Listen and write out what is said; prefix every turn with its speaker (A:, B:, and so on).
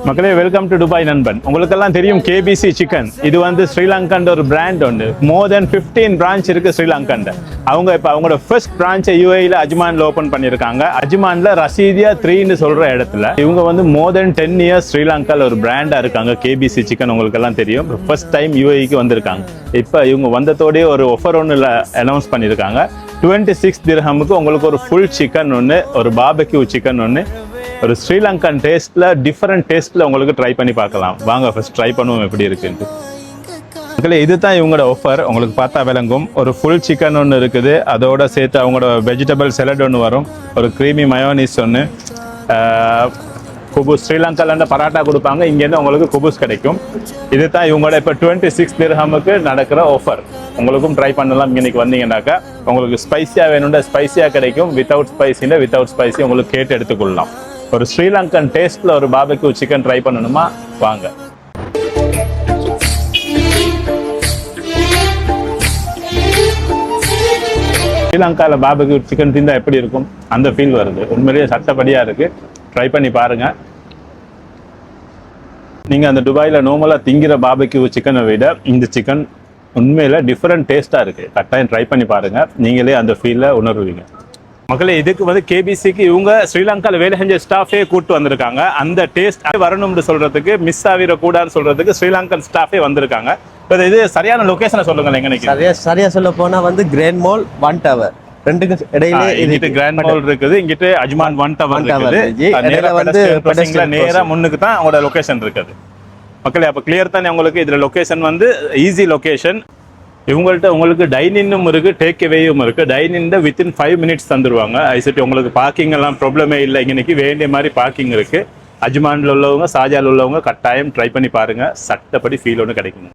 A: மக்களே welcome to Dubai நண்பன். உங்களுக்கெல்லாம் தெரியும் கேபிசி சிக்கன். இது வந்து ஸ்ரீலங்கன் ஒரு பிராண்ட் உண்டு. மோர் தென் 15 பிரான்ச் இருக்கு ஸ்ரீலங்கன். அவங்க இப்போ அவங்களோட ஃபர்ஸ்ட் பிரான்ச்சை யூஏஇல அஜ்மான்ல ஓப்பன் பண்ணியிருக்காங்க. அஜ்மான்ல ரசீதியா 3ன்னு சொல்ற இடத்துல இவங்க வந்து மோர் தென் 10 இயர்ஸ் ஸ்ரீலங்கால ஒரு பிராண்டா இருக்காங்க. கேபிசி சிக்கன் உங்களுக்கெல்லாம் தெரியும். ஃபர்ஸ்ட் டைம் யூஏஇக்கு வந்திருக்காங்க. இப்போ இவங்க வந்ததோடய ஒரு ஆஃபர் ஒன்றுல அனௌன்ஸ் பண்ணியிருக்காங்க. 26 திர்ஹமுக்கு உங்களுக்கு ஒரு ஃபுல் சிக்கன் ஒன்று, ஒரு பார்பெக்யூ சிக்கன் ஒன்று, ஒரு ஸ்ரீலங்கன் டேஸ்ட்ல டிஃபரெண்ட் டேஸ்ட்ல உங்களுக்கு ட்ரை பண்ணி பார்க்கலாம். வாங்க ஃபர்ஸ்ட் ட்ரை பண்ணுவோம் எப்படி இருக்குன்ட்டு. இதுதான் இவங்களோட ஆஃபர். உங்களுக்கு பார்த்தா விளங்கும். ஒரு ஃபுல் சிக்கன் ஒன்று இருக்குது, அதோட சேர்த்து அவங்களோட வெஜிடபிள் சலட் ஒன்று வரும், ஒரு க்ரீமி மயோனிஸ் ஒன்று, குபூஸ். ஸ்ரீலங்கால பராட்டா கொடுப்பாங்க, இங்கேருந்து உங்களுக்கு குபூஸ் கிடைக்கும். இதுதான் இவங்களோட இப்போ 26 திர்ஹமுக்கு நடக்கிற ஆஃபர். உங்களுக்கும் ட்ரை பண்ணலாம். இன்னைக்கு வந்தீங்கன்னாக்கா உங்களுக்கு ஸ்பைசியாக வேணும்னா ஸ்பைசியாக கிடைக்கும், வித்தவுட் ஸ்பைசின்னா வித்தவுட் ஸ்பைசி உங்களுக்கு கேட்டு எடுத்துக்கொள்ளலாம். ஒரு ஸ்ரீலங்கன் டேஸ்ட்ல ஒரு பார்பெக்யூ சிக்கன் ட்ரை பண்ணணுமா? வாங்க. ஸ்ரீலங்கால பார்பெக்யூ சிக்கன் திண்டா எப்படி இருக்கும் அந்த ஃபீல் வருது. உண்மையிலேயே சட்டப்படியா இருக்கு. ட்ரை பண்ணி பாருங்க. நீங்க அந்த துபாயில நார்மலா திங்கிற பார்பெக்யூ சிக்கனை விட இந்த சிக்கன் உண்மையில டிஃபரெண்ட் டேஸ்டா இருக்கு. கட்டாயம் ட்ரை பண்ணி பாருங்க, நீங்களே அந்த ஃபீல்ல உணர்வீங்க. மக்களே இதுக்கு வந்து கேபிசிக்கு இவங்க ஸ்ரீலங்கால வேலை செஞ்ச ஸ்டாஃபே கூட்டு வந்திருக்காங்க. அந்த டேஸ்ட் வரணும்னு சொல்றதுக்கு, மிஸ் ஆகிடக்கூடாதுன்னு சொல்றதுக்கு ஸ்ரீலங்கன் ஸ்டாஃபே வந்திருக்காங்க. இது சரியான லொகேஷனை சொல்லுங்க. எங்க
B: சரியா சொல்ல போனா வந்து கிராண்ட் மால் 1 டவர் ரெண்டுக்கு இடையில
A: இங்கிட்டு கிராண்ட் மால் இருக்குது, இங்கிட்டு அஜ்மான் 1 டவர் இருக்குது. நேரா முன்னுக்கு தான் அவங்களோட லொகேஷன் இருக்குது. மக்களே அப்ப கிளியர் தானே உங்களுக்கு. இதுல லொகேஷன் வந்து ஈஸி லொகேஷன். இவங்கள்ட்ட உங்களுக்கு டைனிங்கும் இருக்கு, டேக் அவேயும் இருக்கு. டைனிங் வித்தின் 5 மினிட்ஸ் தந்துருவாங்க. ஐசிட்டி உங்களுக்கு பார்க்கிங் எல்லாம் ப்ராப்ளமே இல்லை. இன்னைக்கு வேண்டிய மாதிரி பார்க்கிங் இருக்கு. அஜ்மான்ல உள்ளவங்க, சாஜால உள்ளவங்க கட்டாயம் ட்ரை பண்ணி பாருங்க. சட்டப்படி ஃபீல் ஒன்று கிடைக்கும்.